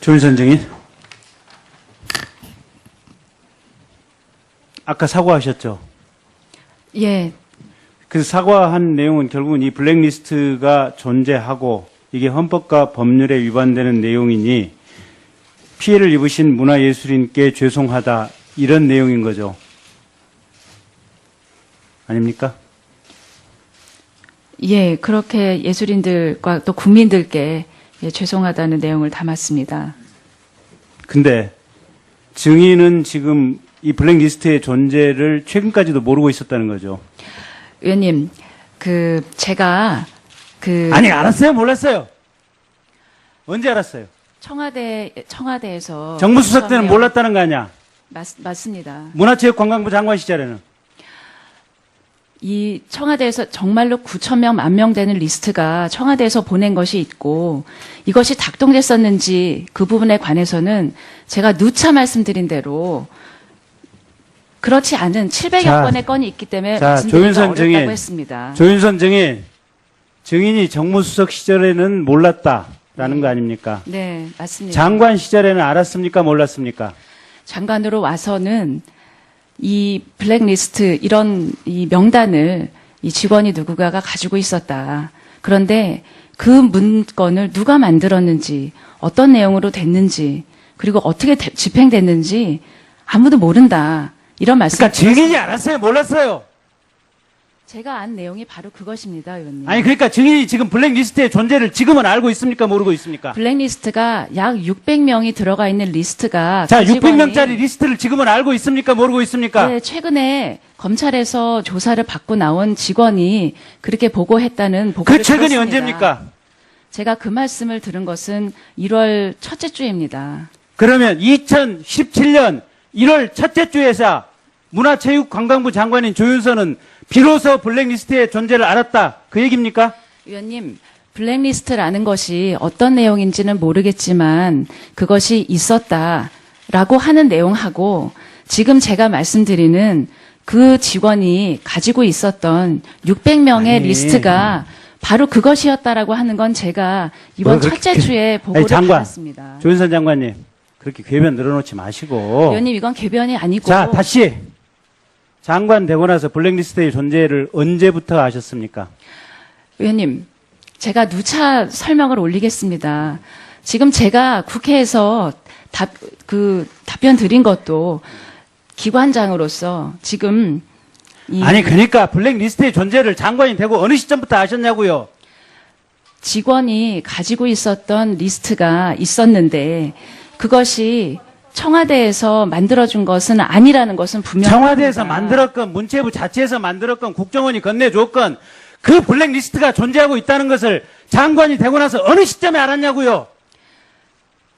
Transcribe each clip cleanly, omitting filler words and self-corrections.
조윤선 증인. 아까 사과하셨죠? 예, 그 사과한 내용은 결국은 이 블랙리스트가 존재하고 이게 헌법과 법률에 위반되는 내용이니 피해를 입으신 문화예술인께 죄송하다 이런 내용인 거죠. 아닙니까? 예, 그렇게 예술인들과 또 국민들께 죄송하다는 내용을 담았습니다. 근데 증인은 지금 이 블랙리스트의 존재를 최근까지도 모르고 있었다는 거죠. 의원님, 제가 아니, 알았어요? 몰랐어요? 언제 알았어요? 청와대에서 정무수석 때는 몰랐다는 거 아니야? 맞습니다. 문화체육관광부 장관 시절에는. 이 청와대에서 정말로 9,000명, 10,000명 되는 리스트가 청와대에서 보낸 것이 있고 이것이 작동됐었는지 그 부분에 관해서는 제가 누차 말씀드린 대로 그렇지 않은 700여 건의 건이 있기 때문에 말씀드리기가 어렵다고 했습니다. 조윤선 증인, 증인이 정무수석 시절에는 몰랐다라는 거 아닙니까? 네, 맞습니다. 장관 시절에는 알았습니까? 몰랐습니까? 장관으로 와서는 이 블랙리스트 이런 이 명단을 이 직원이 누구가가 가지고 있었다. 그런데 그 문건을 누가 만들었는지 어떤 내용으로 됐는지 그리고 어떻게 집행됐는지 아무도 모른다. 이런 말씀. 그러니까 증인이 알았어요? 몰랐어요? 제가 안 내용이 바로 그것입니다, 의원님. 아니 그러니까 증인이 지금 블랙리스트의 존재를 지금은 알고 있습니까? 모르고 있습니까? 블랙리스트가 약 600명이 들어가 있는 리스트가 자, 그 직원이 600명짜리 리스트를 지금은 알고 있습니까? 모르고 있습니까? 네, 최근에 검찰에서 조사를 받고 나온 직원이 그렇게 보고했다는 보고를 그 최근이 들었습니다. 언제입니까? 제가 그 말씀을 들은 것은 1월 첫째 주입니다. 그러면 2017년 1월 첫째 주에서 문화체육관광부 장관인 조윤선은 비로소 블랙리스트의 존재를 알았다. 그 얘기입니까? 의원님, 블랙리스트라는 것이 어떤 내용인지는 모르겠지만 그것이 있었다라고 하는 내용하고 지금 제가 말씀드리는 그 직원이 가지고 있었던 600명의 아니. 리스트가 바로 그것이었다라고 하는 건 제가 이번 첫째 주에 보고를 받았습니다. 조윤선 장관님, 그렇게 궤변 늘어놓지 마시고. 의원님, 이건 궤변이 아니고. 자, 다시. 장관 되고 나서 블랙리스트의 존재를 언제부터 아셨습니까? 의원님, 제가 누차 설명을 올리겠습니다. 지금 제가 국회에서 답변 드린 것도 기관장으로서 지금 아니, 그러니까 블랙리스트의 존재를 장관이 되고 어느 시점부터 아셨냐고요? 직원이 가지고 있었던 리스트가 있었는데 그것이 청와대에서 만들어준 것은 아니라는 것은 분명합니다. 청와대에서 만들었건 문체부 자체에서 만들었건 국정원이 건네줬건 그 블랙리스트가 존재하고 있다는 것을 장관이 되고 나서 어느 시점에 알았냐고요?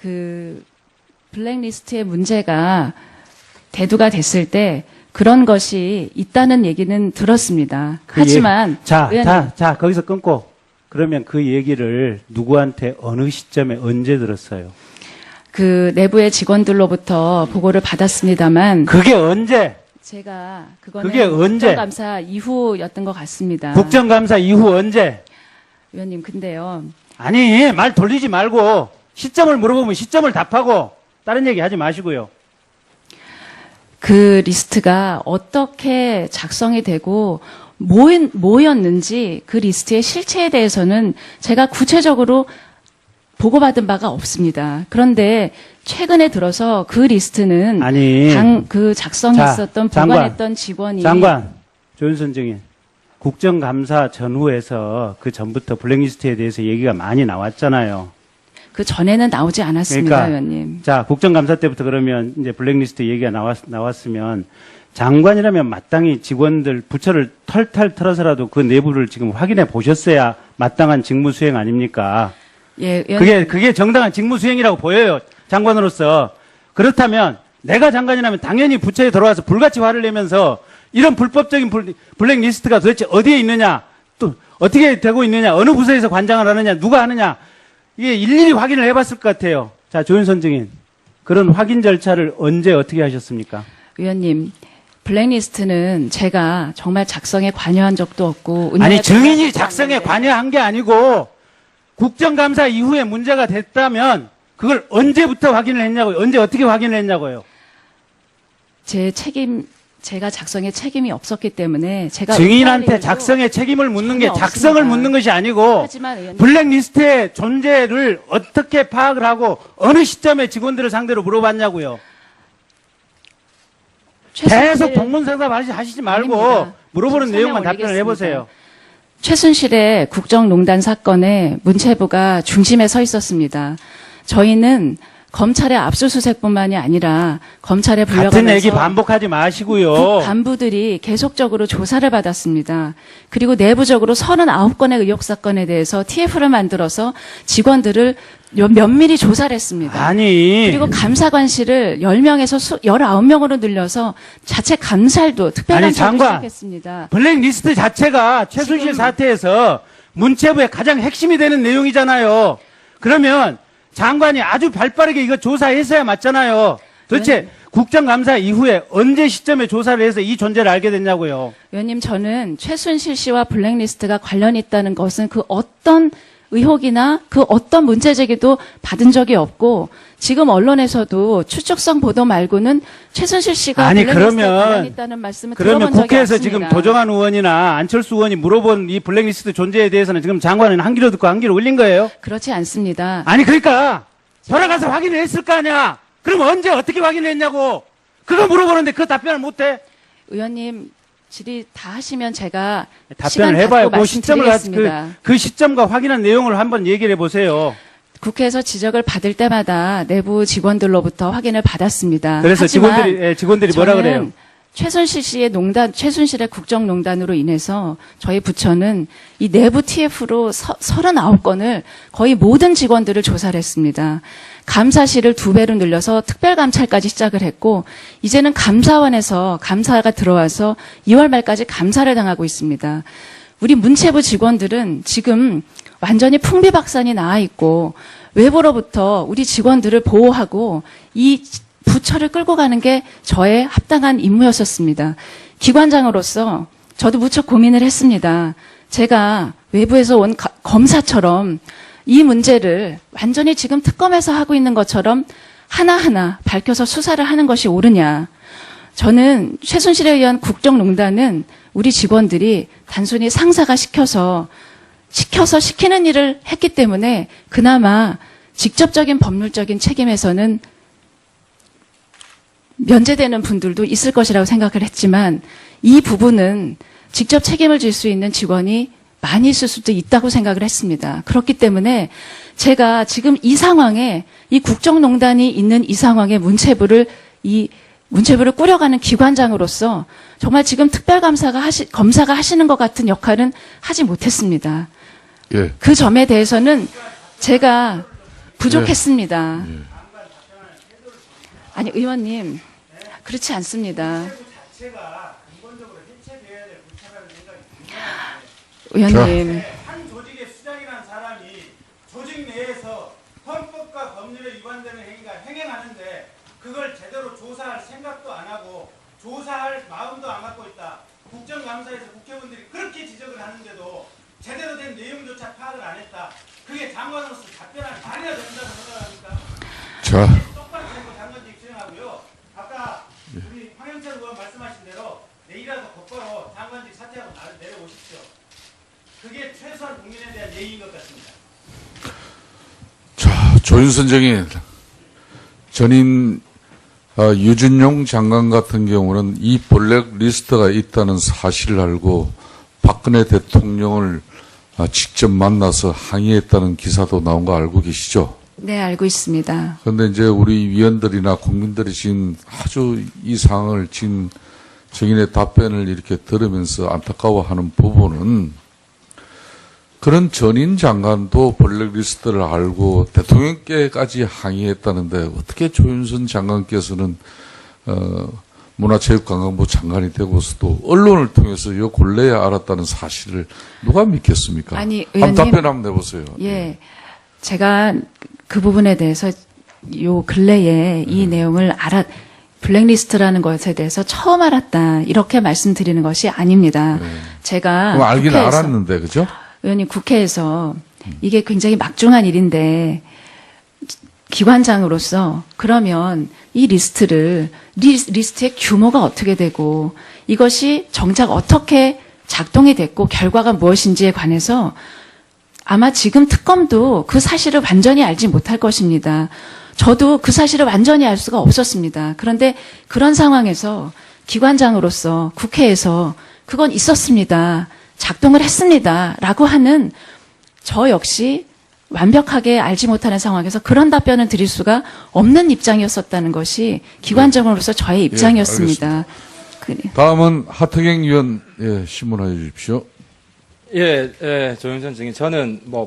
그 블랙리스트의 문제가 대두가 됐을 때 그런 것이 있다는 얘기는 들었습니다. 하지만 자, 거기서 끊고 그러면 그 얘기를 누구한테 어느 시점에 언제 들었어요? 그 내부의 직원들로부터 보고를 받았습니다만 그게 언제? 제가 그거는 그게 언제? 국정감사 이후였던 것 같습니다. 국정감사 이후 언제? 의원님, 근데요. 아니, 말 돌리지 말고 시점을 물어보면 시점을 답하고 다른 얘기 하지 마시고요. 그 리스트가 어떻게 작성이 되고 뭐였는지 그 리스트의 실체에 대해서는 제가 구체적으로 보고받은 바가 없습니다. 그런데 최근에 들어서 그 리스트는 작성했었던 보관했던 직원이 장관 조윤선 증인 국정감사 전후에서 그 전부터 블랙리스트에 대해서 얘기가 많이 나왔잖아요. 그 전에는 나오지 않았습니다, 그러니까, 의원님. 자, 국정감사 때부터 그러면 이제 블랙리스트 얘기가 나왔으면 장관이라면 마땅히 직원들 부처를 털털 털어서라도 그 내부를 지금 확인해 보셨어야 마땅한 직무 수행 아닙니까? 예, 의원님. 그게 정당한 직무 수행이라고 보여요. 장관으로서. 그렇다면 내가 장관이라면 당연히 부처에 들어와서 불같이 화를 내면서 이런 불법적인 블랙리스트가 도대체 어디에 있느냐, 또 어떻게 되고 있느냐, 어느 부서에서 관장을 하느냐, 누가 하느냐, 이게 일일이 확인을 해봤을 것 같아요. 자, 조윤선 증인. 그런 확인 절차를 언제 어떻게 하셨습니까? 의원님, 블랙리스트는 제가 정말 작성에 관여한 적도 없고 아니, 증인이 작성에 관여한 게 아니고 국정감사 이후에 문제가 됐다면 그걸 언제부터 확인을 했냐고요. 언제 어떻게 확인을 했냐고요. 제가 작성에 책임이 없었기 때문에 제가 증인한테 의견을 작성의 책임을 묻는 게 전혀 작성을 없습니다. 묻는 것이 아니고 하지만 의원님, 블랙리스트의 존재를 어떻게 파악을 하고 어느 시점에 직원들을 상대로 물어봤냐고요. 계속 동문상담 하시지 말고 아닙니다. 물어보는 지금 내용만 설명 답변을 올리겠습니다. 해보세요. 최순실의 국정농단 사건에 문체부가 중심에 서 있었습니다. 저희는 검찰의 압수수색뿐만이 아니라 검찰에 불려가면서 같은 얘기 반복하지 마시고요. 국 간부들이 계속적으로 조사를 받았습니다. 그리고 내부적으로 39건의 의혹 사건에 대해서 TF를 만들어서 직원들을 면밀히 조사를 했습니다. 아니 그리고 감사관실을 10명에서 19명으로 늘려서 자체 감찰도 아니, 특별감찰도 장관. 시작했습니다. 블랙리스트 자체가 최순실 지금- 사태에서 문체부의 가장 핵심이 되는 내용이잖아요. 그러면 장관이 아주 발빠르게 이거 조사했어야 맞잖아요. 도대체 국정감사 이후에 언제 시점에 조사를 해서 이 존재를 알게 됐냐고요. 의원님, 저는 최순실 씨와 블랙리스트가 관련이 있다는 것은 그 어떤 의혹이나 그 어떤 문제 제기도 받은 적이 없고 지금 언론에서도 추측성 보도 말고는 최순실 씨가 아니, 블랙리스트에 그러면- 관련이 있다는 말씀을 그러면 들어본 적이 국회에서 없습니다. 지금 도정환 의원이나 안철수 의원이 물어본 이 블랙리스트 존재에 대해서는 지금 장관은 한 귀로 듣고 한 귀로 울린 거예요? 그렇지 않습니다. 아니 그러니까 돌아가서 확인을 했을 거 아니야. 그럼 언제 어떻게 확인을 했냐고. 그거 물어보는데 그 답변을 못해. 의원님, 질의 다 하시면 제가 답변을 시간 해봐요. 갖고 그 시점을 말씀드리겠습니다. 그 시점과 확인한 내용을 한번 얘기를 해보세요. 국회에서 지적을 받을 때마다 내부 직원들로부터 확인을 받았습니다. 그래서 하지만 직원들이 뭐라 저는 그래요? 최순실 씨의 최순실의 국정농단으로 인해서 저희 부처는 이 내부 TF로 39건을 거의 모든 직원들을 조사를 했습니다. 감사실을 2배로 늘려서 특별감찰까지 시작을 했고, 이제는 감사원에서 감사가 들어와서 2월 말까지 감사를 당하고 있습니다. 우리 문체부 직원들은 지금 완전히 풍비박산이 나와 있고, 외부로부터 우리 직원들을 보호하고 이 부처를 끌고 가는 게 저의 합당한 임무였었습니다. 기관장으로서 저도 무척 고민을 했습니다. 제가 외부에서 온 검사처럼 이 문제를 완전히 지금 특검에서 하고 있는 것처럼 하나하나 밝혀서 수사를 하는 것이 옳으냐. 저는 최순실에 의한 국정농단은 우리 직원들이 단순히 상사가 시켜서 시키는 일을 했기 때문에 그나마 직접적인 법률적인 책임에서는 면제되는 분들도 있을 것이라고 생각을 했지만 이 부분은 직접 책임을 질 수 있는 직원이 많이 있을 수도 있다고 생각을 했습니다. 그렇기 때문에 제가 지금 이 상황에 이 국정농단이 있는 이 상황에 문체부를 꾸려가는 기관장으로서 정말 지금 검사가 하시는 것 같은 역할은 하지 못했습니다. 예. 그 점에 대해서는 제가 부족했습니다. 아니, 의원님, 그렇지 않습니다. 의원님, 한 조직의 수장이라는 사람이 조직 내에서 헌법과 법률에 위반되는 행위가 행행하는데 그걸 제대로 조사할 생각도 안 하고 조사할 마음도 안 갖고 있다. 국정감사에서 국회의원들이 그렇게 지적을 하는데도 제대로 된 내용조차 파악을 안 했다. 그게 장관으로서 답변할 말이나 된다고 생각합니까? 자, 똑바로 되고 장관직 진행하고요. 아까 우리 황영찬 의원 말씀하신 대로 내일이라도 곧바로 장관직 사퇴하고 내려오십시오. 그게 최소한 국민에 대한 예의인 것 같습니다. 자, 조윤선 정인, 전임 유준용 장관 같은 경우는 이 블랙리스트가 있다는 사실을 알고 박근혜 대통령을 직접 만나서 항의했다는 기사도 나온 거 알고 계시죠? 네, 알고 있습니다. 그런데 이제 우리 위원들이나 국민들이 지금 아주 이 상황을 지금 정인의 답변을 이렇게 들으면서 안타까워하는 부분은 그런 전임 장관도 블랙리스트를 알고 대통령께까지 항의했다는데 어떻게 조윤선 장관께서는 문화체육관광부 장관이 되고서도 언론을 통해서 이 근래에 알았다는 사실을 누가 믿겠습니까? 아니, 한번 의원님. 답변 한번 내보세요. 예. 제가 그 부분에 대해서 요 근래에 이 내용을 블랙리스트라는 것에 대해서 처음 알았다. 이렇게 말씀드리는 것이 아닙니다. 제가 그럼 알긴 국회에서- 알았는데, 그죠? 의원님, 국회에서 이게 굉장히 막중한 일인데 기관장으로서 그러면 이 리스트를 리스트의 규모가 어떻게 되고 이것이 정작 어떻게 작동이 됐고 결과가 무엇인지에 관해서 아마 지금 특검도 그 사실을 완전히 알지 못할 것입니다. 저도 그 사실을 완전히 알 수가 없었습니다. 그런데 그런 상황에서 기관장으로서 국회에서 그건 있었습니다. 작동을 했습니다. 라고 하는 저 역시 완벽하게 알지 못하는 상황에서 그런 답변을 드릴 수가 없는 입장이었었다는 것이 기관장으로서 저의 입장이었습니다. 다음은 하태경 의원, 예, 신문하여 주십시오. 예, 조영선 증인. 저는 뭐